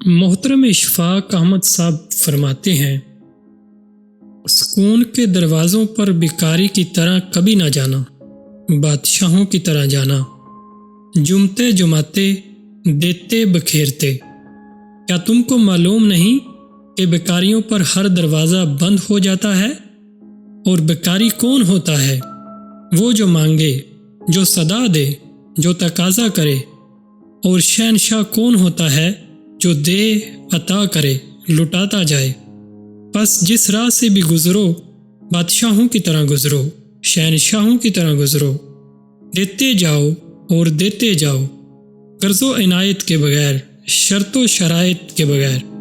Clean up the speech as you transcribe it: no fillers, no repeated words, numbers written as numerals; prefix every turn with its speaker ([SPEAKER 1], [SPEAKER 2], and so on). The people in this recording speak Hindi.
[SPEAKER 1] मोहतरम इशफाक अहमद साहब फरमाते हैं, सुकून के दरवाज़ों पर भिखारी की तरह कभी ना जाना, बादशाहों की तरह जाना। जुमते जुमाते, देते बखेरते। क्या तुमको मालूम नहीं कि भिखारियों पर हर दरवाज़ा बंद हो जाता है? और भिखारी कौन होता है? वो जो मांगे, जो सदा दे, जो तकाजा करे। और शहनशाह कौन होता है? जो दे, अता करे, लुटाता जाए। बस जिस राह से भी गुजरो, बादशाहों की तरह गुजरो, शहनशाहों की तरह गुजरो। देते जाओ और देते जाओ, कर्ज़ो इनायत के बगैर, शर्तो शराइत के बगैर।